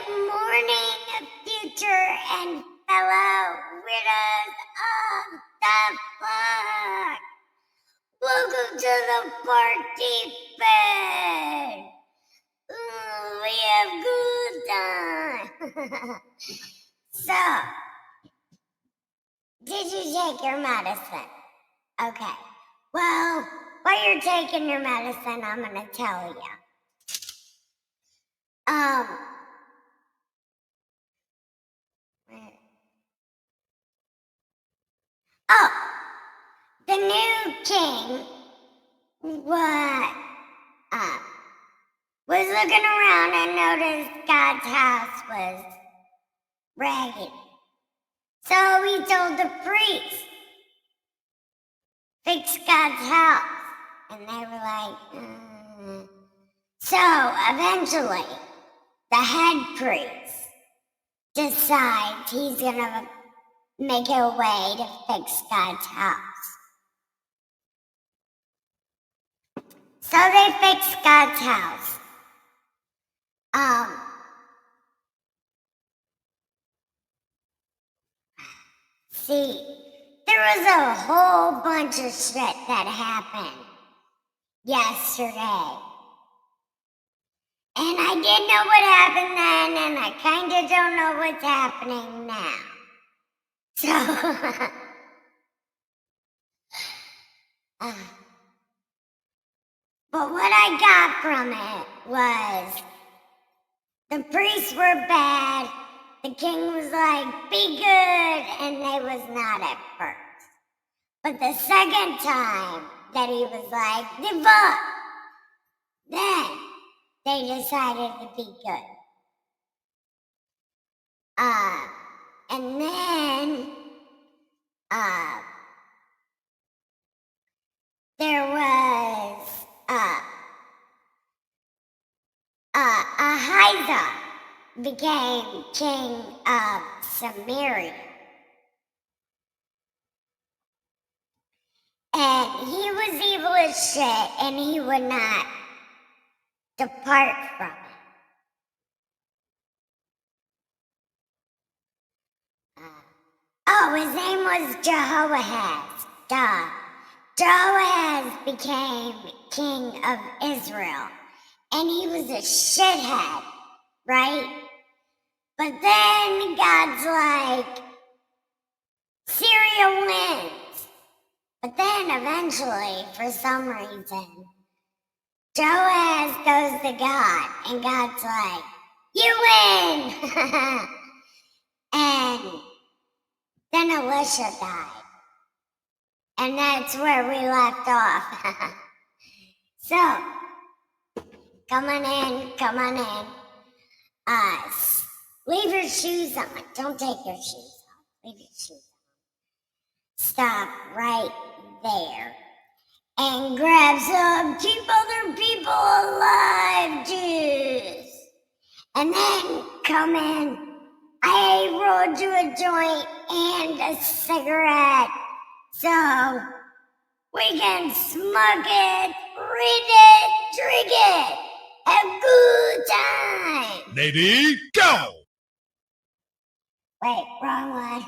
Good morning, future and fellow widows of the flock. Welcome to the party bed. We have good time. So, did you take your medicine? Okay. Well, while you're taking your medicine, I'm going to tell you. Oh, the new king was looking around and noticed God's house was raggedy. So he told the priest, fix God's house. And they were like, So eventually, the head priest decides he's going to make a way to fix God's house. So they fixed God's house. See, there was a whole bunch of shit that happened yesterday. And I didn't know what happened then, and I kind of don't know what's happening now. So, but what I got from it was the priests were bad, the king was like, be good, and they was not at first. But the second time that he was like, give up, then they decided to be good. And then there was Ahiza became king of Samaria. And he was evil as shit, and he would not depart from it. His name was Jehoahaz. Jehoahaz became king of Israel, and he was a shithead, right? But then God's like, Syria wins. But then eventually, for some reason, Joaz goes to God, and God's like, you win! And then Elisha died. And that's where we left off. So, come on in. Leave your shoes on. Don't take your shoes off. Leave your shoes on. Stop right there. And grab some Keep Other People Alive juice. And then come in. I rolled you a joint and a cigarette. So we can smoke it, read it, drink it. Have a good time. Lady, go! Wait, wrong one.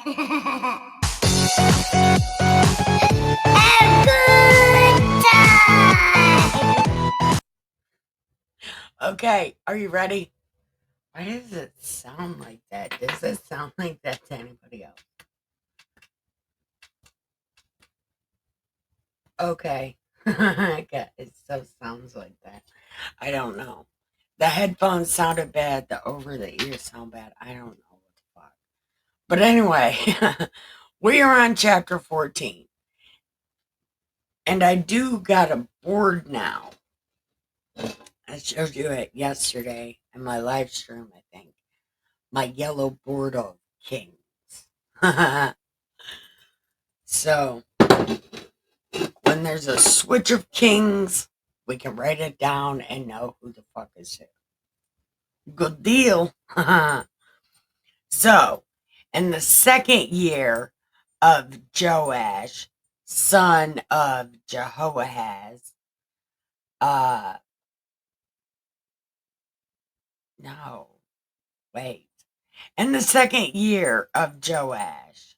Have a good time. Okay, are you ready? Why does it sound like that? Does it sound like that to anybody else? Okay. It still sounds like that. I don't know. The headphones sounded bad. The over the ears sound bad. I don't know what the fuck. But anyway, we are on chapter 14. And I do got a board now. I showed you it yesterday in my live stream, I think. My yellow board of kings. So, when there's a switch of kings, we can write it down and know who the fuck is who. Good deal. So, in the second year of Joash, son of Jehoahaz, no. Wait. In the 2nd year of Joash,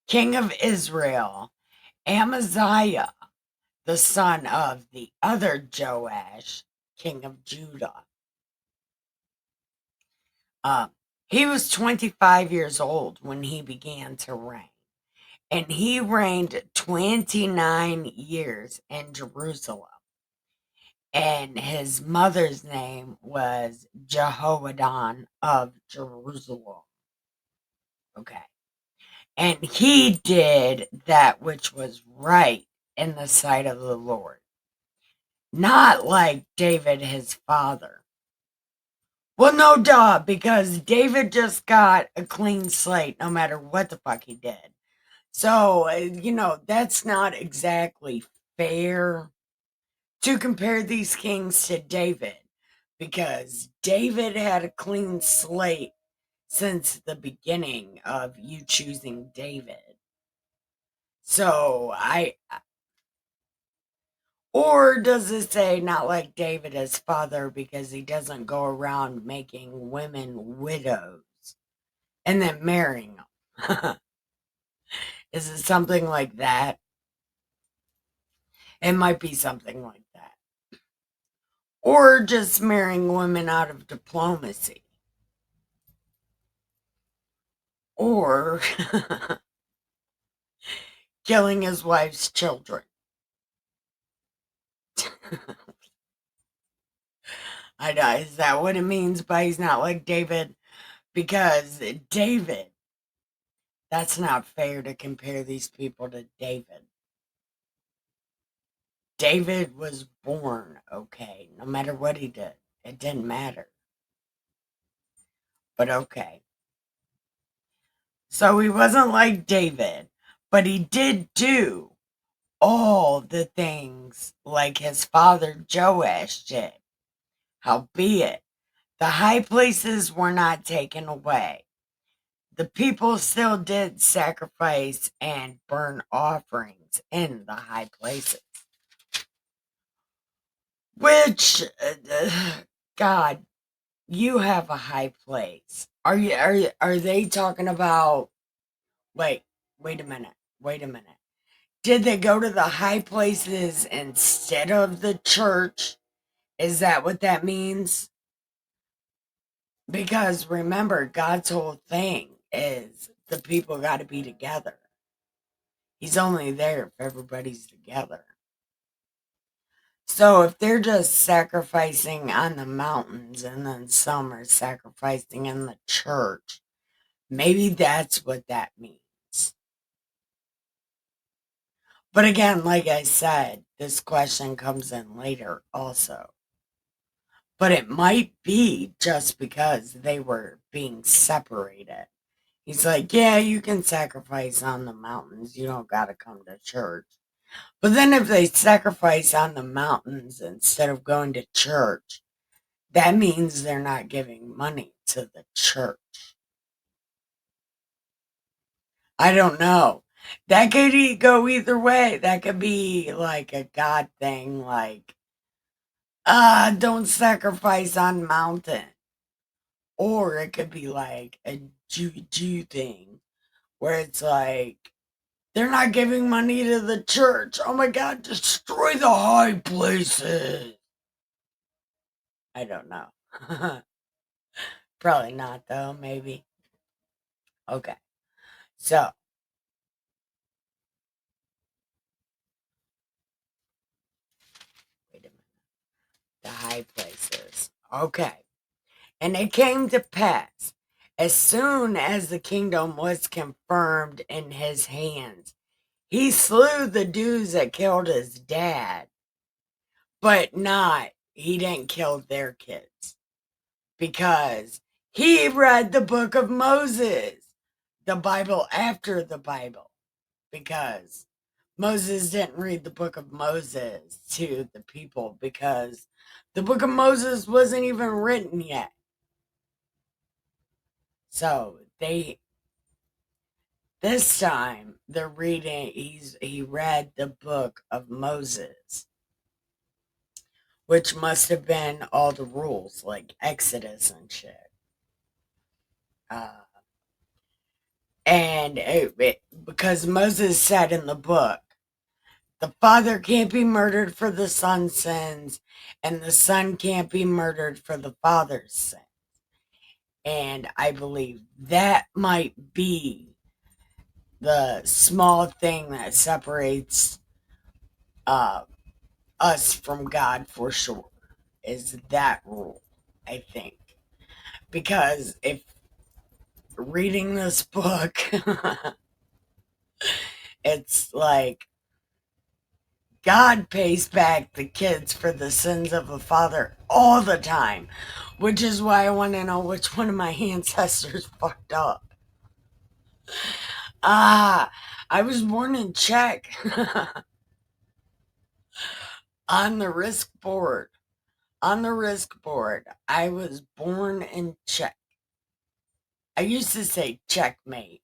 king of Israel, Amaziah, the son of the other Joash, king of Judah. He was 25 years old when he began to reign, and he reigned 29 years in Jerusalem. And his mother's name was Jehoiadan of Jerusalem. Okay. And he did that which was right in the sight of the Lord, not like David his father. Well, no duh, because David just got a clean slate no matter what the fuck he did. So, that's not exactly fair to compare these kings to David, because David had a clean slate since the beginning of you choosing David. So, or does it say not like David his father because he doesn't go around making women widows and then marrying them? Is it something like that? It might be something like that. Or just marrying women out of diplomacy. Or killing his wife's children. I know, is that what it means by he's not like David? Because David, that's not fair to compare these people to David. David was born okay, no matter what he did. It didn't matter. But okay. So he wasn't like David, but he did do all the things like his father Joash did. Howbeit, the high places were not taken away. The people still did sacrifice and burn offerings in the high places. Which, God, you have a high place. Are they talking about? Wait a minute. Wait a minute. Did they go to the high places instead of the church? Is that what that means? Because remember, God's whole thing is the people got to be together. He's only there if everybody's together. So if they're just sacrificing on the mountains and then some are sacrificing in the church, maybe that's what that means. But again, like I said, this question comes in later also. But it might be just because they were being separated. He's like, yeah, you can sacrifice on the mountains. You don't got to come to church. But then if they sacrifice on the mountains instead of going to church, that means they're not giving money to the church. I don't know. That could go either way. That could be like a God thing, like, don't sacrifice on mountain. Or it could be like a Jew thing, where it's like, they're not giving money to the church. Oh my God, destroy the high places. I don't know. Probably not, though, maybe. Okay. So, wait a minute. The high places. Okay. And it came to pass, as soon as the kingdom was confirmed in his hands, he slew the dudes that killed his dad, but he didn't kill their kids, because he read the book of Moses, the Bible after the Bible, because Moses didn't read the book of Moses to the people, because the book of Moses wasn't even written yet. So this time they're reading, he read the book of Moses, which must have been all the rules, like Exodus and shit. And because Moses said in the book, the father can't be murdered for the son's sins, and the son can't be murdered for the father's sins. And I believe that might be the small thing that separates us from God for sure, is that rule, I think. Because if reading this book, it's like God pays back the kids for the sins of a father all the time, which is why I want to know which one of my ancestors fucked up. I was born in Czech. On the risk board. On the risk board, I was born in Czech. I used to say checkmate,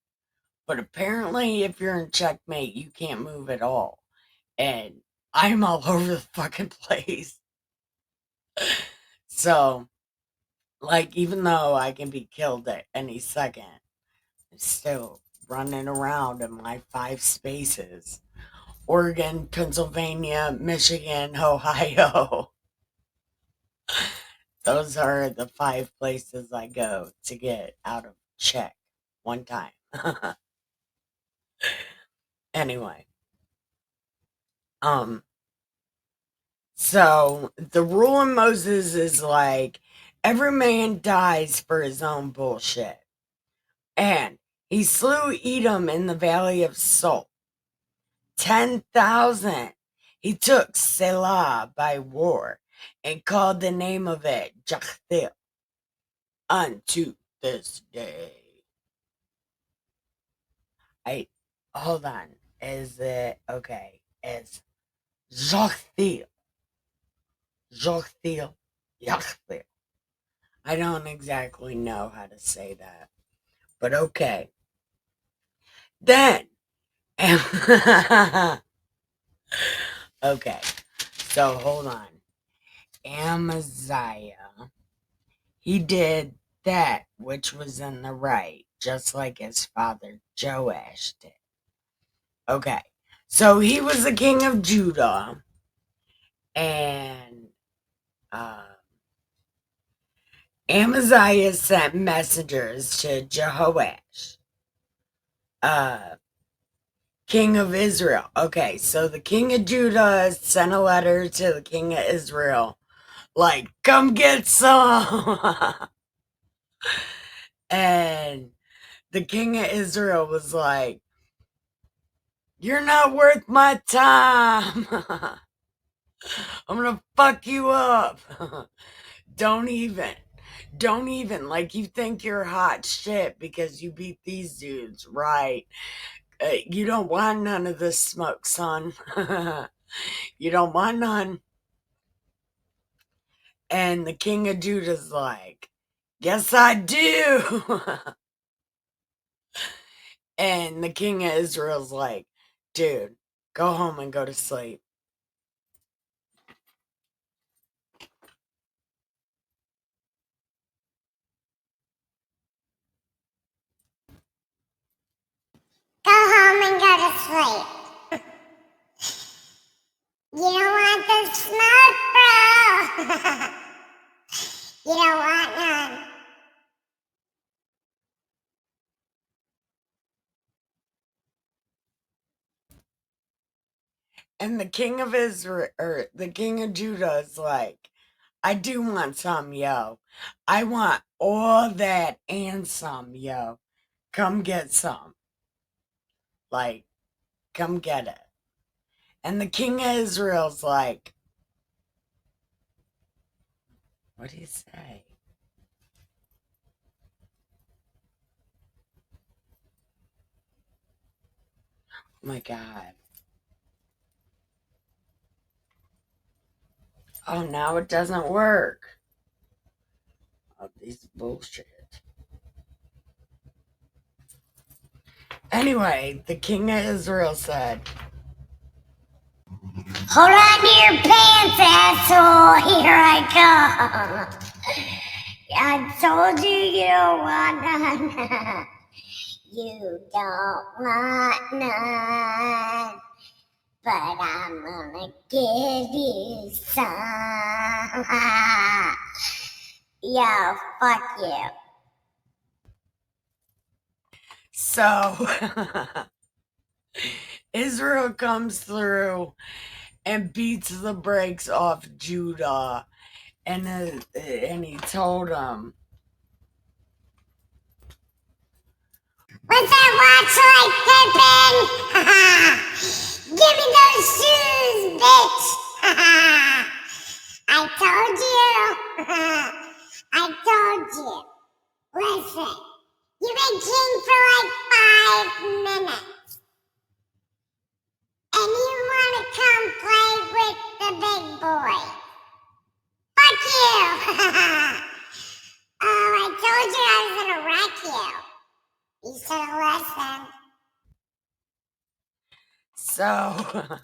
but apparently if you're in checkmate, you can't move at all. And I'm all over the fucking place. So, like, even though I can be killed at any second, I'm still running around in my 5 spaces. Oregon, Pennsylvania, Michigan, Ohio. Those are the 5 places I go to get out of check one time. Anyway. So the rule in Moses is like, every man dies for his own bullshit. And he slew Edom in the valley of Salt. 10,000. He took Selah by war and called the name of it Gettr unto this day. Hold on. Is it okay? It's Gettr. Gettr. Gettr. I don't exactly know how to say that, but okay. Then, okay, so hold on. Amaziah, he did that which was in the right, just like his father Joash did. Okay, so he was the king of Judah, and Amaziah sent messengers to Jehoash, king of Israel. Okay, so the king of Judah sent a letter to the king of Israel, like, come get some. And the king of Israel was like, you're not worth my time. I'm gonna fuck you up. Don't even. Like, you think you're hot shit because you beat these dudes, right? You don't want none of this smoke, son. You don't want none. And the king of Judah's like, yes, I do. And the king of Israel's like, dude, go home and go to sleep. Go home and go to sleep. You don't want the smoke, bro. You don't want none. And the king of Israel, or the king of Judah is like, I do want some, yo. I want all that and some, yo. Come get some. Like, come get it. And the king of Israel's like, what do you say? Oh my God. Oh, now it doesn't work. Oh, these bullshit. Anyway, the king of Israel said, hold on to your pants, asshole. here I come. I told you you don't want none. You don't want none. But I'm gonna give you some. Yo, fuck you. So Israel comes through and beats the brakes off Judah, and he told him, What's that watch like, Pippin? Give me those shoes, bitch. I told you. I told you. Listen, you've been king for like 5 minutes. And you want to come play with the big boy. Fuck you. Oh, I told you I was gonna wreck you. You should have listened. so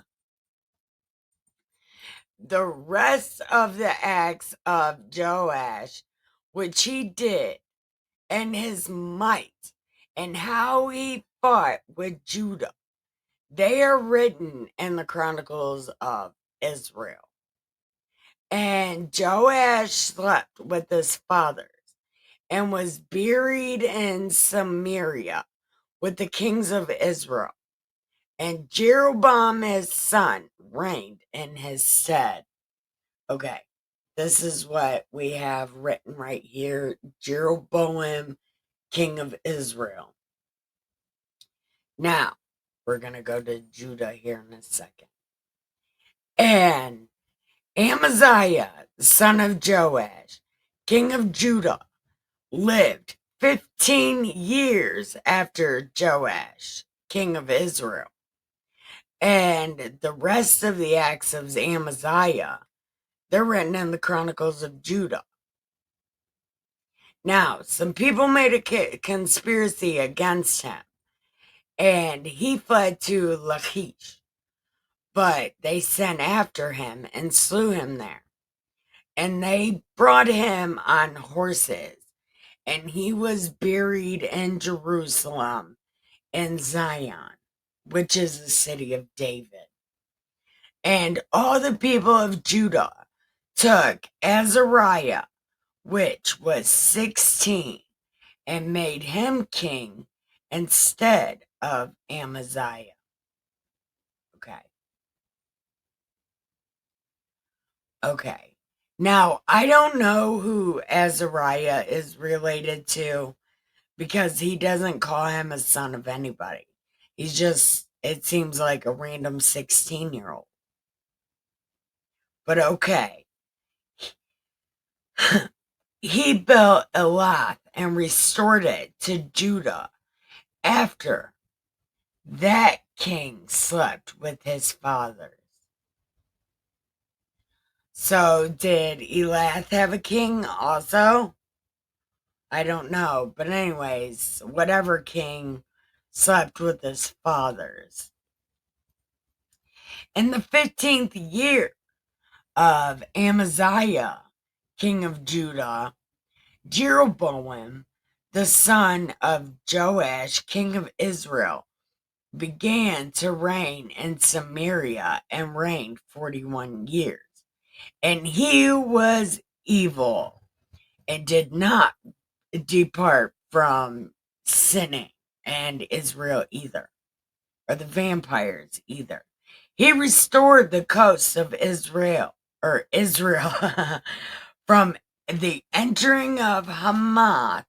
the rest of the acts of Joash, which he did, and his might, and how he fought with Judah, they are written in the Chronicles of Israel. And Joash slept with his fathers and was buried in Samaria with the kings of Israel. And Jeroboam his son reigned in his stead. Okay, this is what we have written right here. Jeroboam, king of Israel. Now, we're going to go to Judah here in a second. And Amaziah, son of Joash, king of Judah, lived 15 years after Joash, king of Israel. And the rest of the acts of Amaziah, they're written in the Chronicles of Judah. Now, some people made a conspiracy against him, and he fled to Lachish. But they sent after him and slew him there. And they brought him on horses, and he was buried in Jerusalem in Zion, which is the city of David. And all the people of Judah took Azariah, which was 16, and made him king instead of Amaziah. Okay. Now, I don't know who Azariah is related to, because he doesn't call him a son of anybody. He's just, it seems like a random 16-year-old. But okay. He built Elath and restored it to Judah after that king slept with his fathers. So did Elath have a king also? I don't know. But anyways, whatever king slept with his fathers. In the 15th year of Amaziah, king of Judah, Jeroboam, the son of Joash, king of Israel, began to reign in Samaria and reigned 41 years. And he was evil and did not depart from sinning, and Israel either, or the vampires either. He restored the coasts of Israel, from the entering of Hamath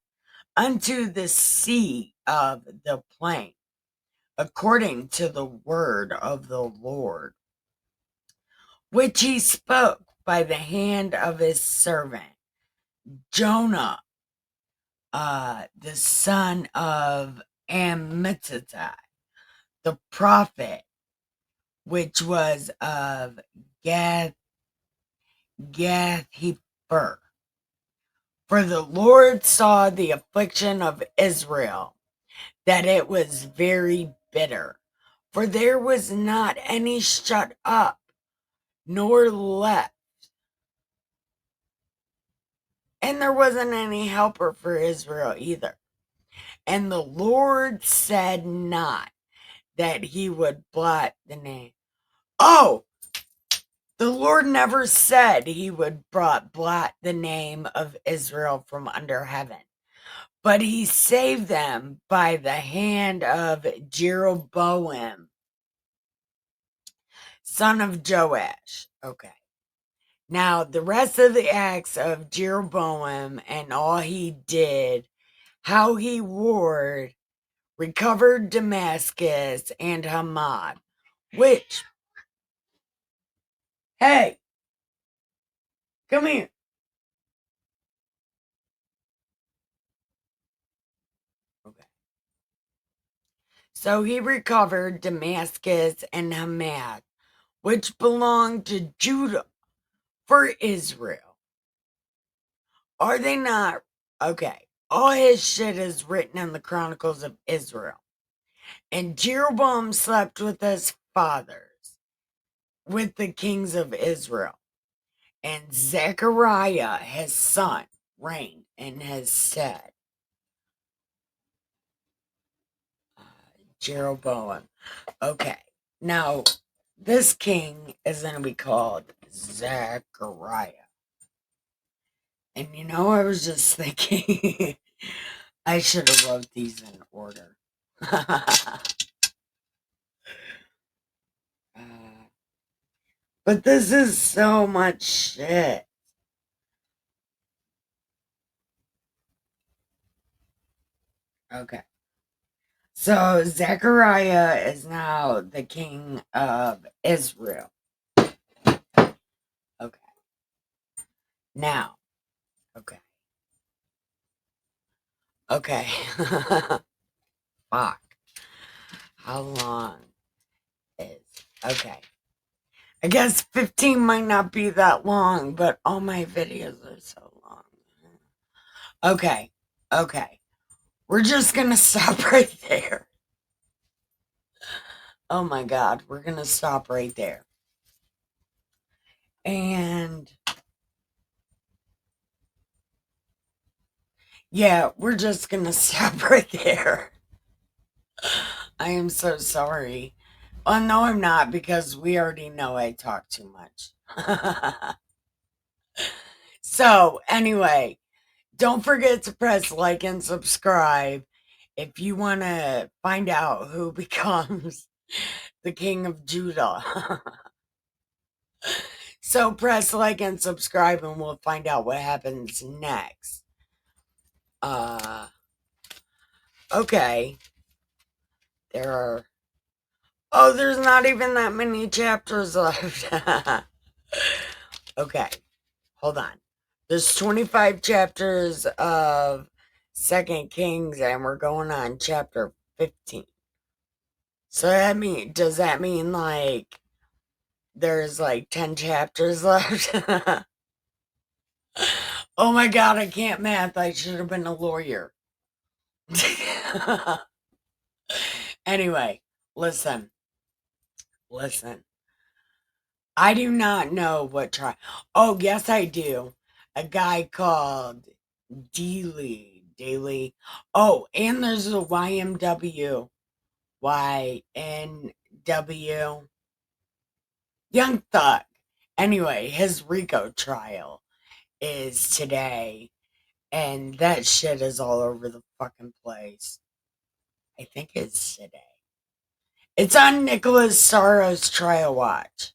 unto the sea of the plain, according to the word of the Lord, which he spoke by the hand of his servant Jonah, the son of Amittai, the prophet, which was of Gath-hepher. For the Lord saw the affliction of Israel, that it was very bitter, for there was not any shut up, nor left, And there wasn't any helper for Israel either. And the Lord said not that he would blot the name. Oh, the Lord never said he would blot the name of Israel from under heaven, but he saved them by the hand of Jeroboam, son of Joash. Okay. Now, the rest of the acts of Jeroboam and all he did, how he warred, recovered Damascus and Hamad, which, hey, come here. Okay. So he recovered Damascus and Hamad, which belonged to Judah for Israel. Are they not? Okay. All his shit is written in the Chronicles of Israel. And Jeroboam slept with his fathers, with the kings of Israel. And Zechariah, his son, reigned in his stead. Jeroboam. Okay. Now, this king is going to be called Zechariah. And you know, I was just thinking, I should have wrote these in order. But this is so much shit. Okay. So Zechariah is now the king of Israel. Okay. Now. Okay. Okay. Fuck. How long is... Okay. I guess 15 might not be that long, but all my videos are so long. Okay. Okay. We're just gonna stop right there. Oh my God. We're gonna stop right there. And yeah, we're just gonna stop right there. I am so sorry. Well, no, I'm not, because we already know I talk too much. So, anyway, don't forget to press like and subscribe if you want to find out who becomes the king of Judah. So, press like and subscribe and we'll find out what happens next. Okay. There are... Oh, there's not even that many chapters left. Okay. Hold on. There's 25 chapters of 2KINGS and we're going on chapter 15. So does that mean like there's like 10 chapters left? Oh my God, I can't math. I should have been a lawyer. Anyway, listen. I do not know what trial. Oh, yes, I do. A guy called Daily. Oh, and there's a YMW. YNW. Young Thug. Anyway, his RICO trial is today. And that shit is all over the fucking place. I think it's today. It's on Nicholas Saros trial watch.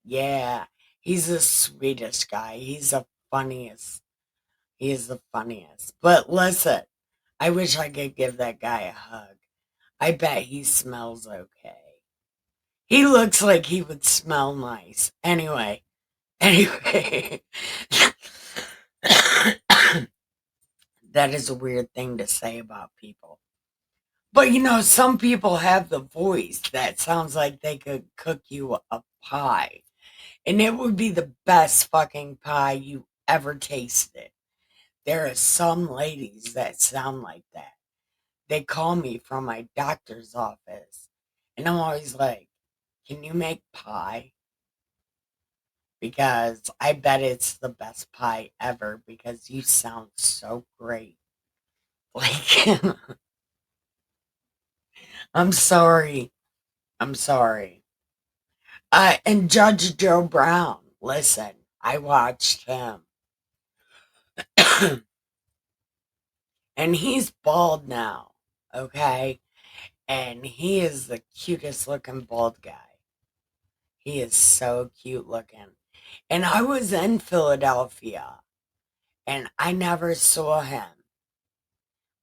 Yeah, he's the sweetest guy. He's the funniest. He is the funniest. But listen, I wish I could give that guy a hug. I bet he smells okay. He looks like he would smell nice. Anyway. That is a weird thing to say about people. But you know, some people have the voice that sounds like they could cook you a pie. And it would be the best fucking pie you ever tasted. There are some ladies that sound like that. They call me from my doctor's office. And I'm always like, can you make pie? because I bet it's the best pie ever because you sound so great. Like, I'm sorry. I'm sorry. And Judge Joe Brown, listen, I watched him. And he's bald now, okay? And he is the cutest looking bald guy. He is so cute looking. And I was in Philadelphia and I never saw him.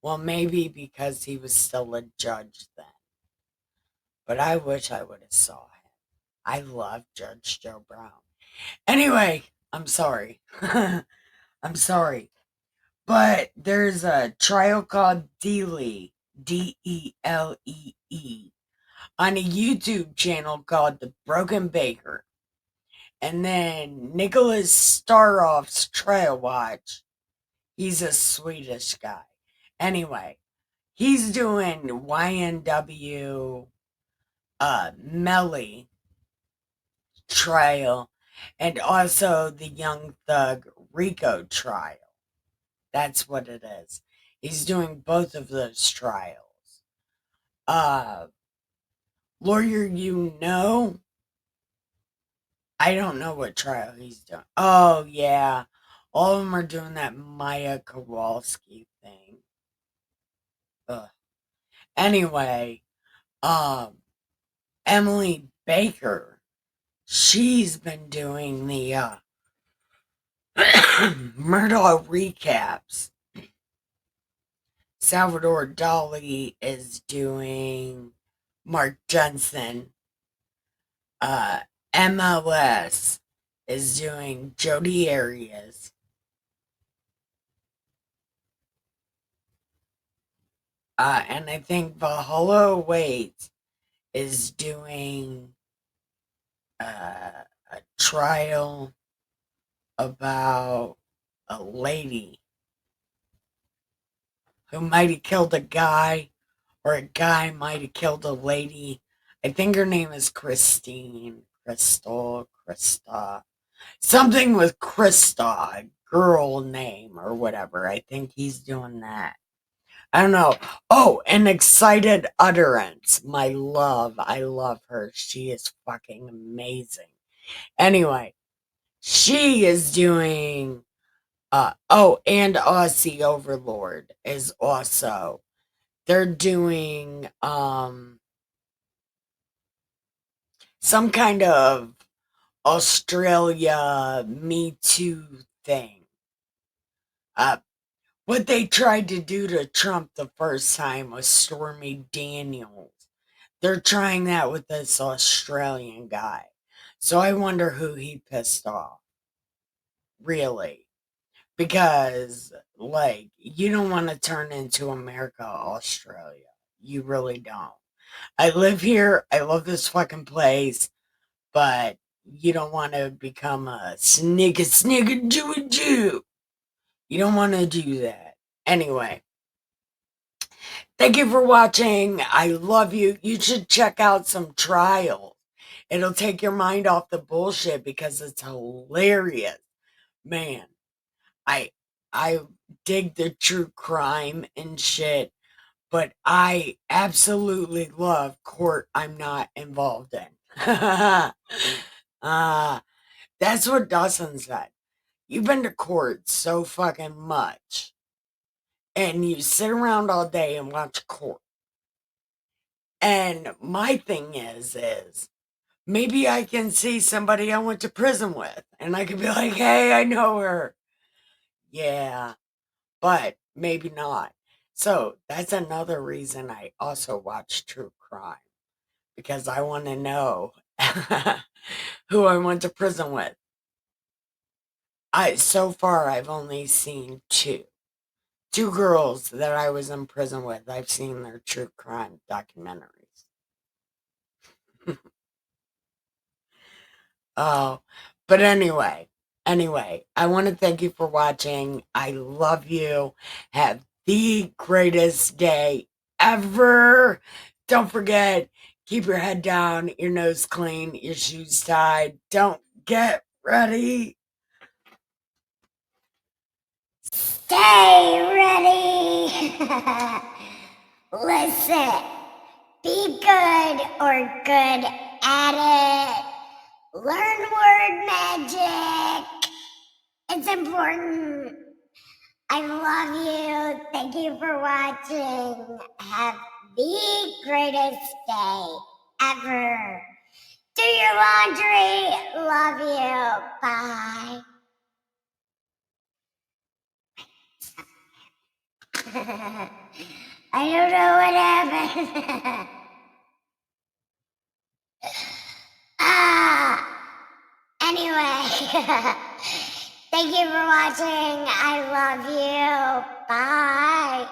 Well, maybe because he was still a judge then. But I wish I would have saw him. I love Judge Joe Brown. Anyway, I'm sorry. I'm sorry. But there's a trial called Dealee, Delee, on a YouTube channel called The Broken Baker. And then Nicholas Staroff's Trial Watch. He's a Swedish guy. Anyway, he's doing YNW Melly trial and also the Young Thug Rico trial. That's what it is. He's doing both of those trials. Lawyer, I don't know what trial he's doing. Oh, yeah. All of them are doing that Maya Kowalski thing. Ugh. Anyway, Emily Baker, she's been doing the Murdaugh recaps. Salvador Dali is doing Mark Jensen. MLS is doing Jodi Arias. And I think Valhalla Waits is doing a trial about a lady who might have killed a guy, or a guy might have killed a lady. I think her name is Christine, Krista, something with Krista, a girl name or whatever. I think he's doing that. I don't know. Oh, an Excited Utterance. My love. I love her. She is fucking amazing. Anyway, she is doing and Aussie Overlord is also. They're doing some kind of Australia Me Too thing. What they tried to do to Trump the first time was Stormy Daniels. They're trying that with this Australian guy. So I wonder who he pissed off. Really. Because, like, you don't want to turn into America, Australia. You really don't. I live here. I love this fucking place. But you don't want to become a snigger Jew. You don't want to do that. Anyway, thank you for watching. I love you. You should check out some trials. It'll take your mind off the bullshit because it's hilarious. Man, I dig the true crime and shit, but I absolutely love court I'm not involved in. That's what Dawson said. You've been to court so fucking much, and you sit around all day and watch court. And my thing is maybe I can see somebody I went to prison with, and I could be like, hey, I know her. Yeah, but maybe not. So that's another reason I also watch true crime, because I want to know who I went to prison with. So far I've only seen two girls that I was in prison with. I've seen their true crime documentaries. Oh, but anyway, I want to thank you for watching. I love you. Have the greatest day ever. Don't forget, keep your head down, your nose clean, your shoes tied. Don't get Ready? Stay ready. Listen, be good or good at it. Learn word magic. It's important. I love you. Thank you for watching. Have the greatest day ever. Do your laundry. Love you. Bye. I don't know what happened. Anyway, thank you for watching. I love you. Bye.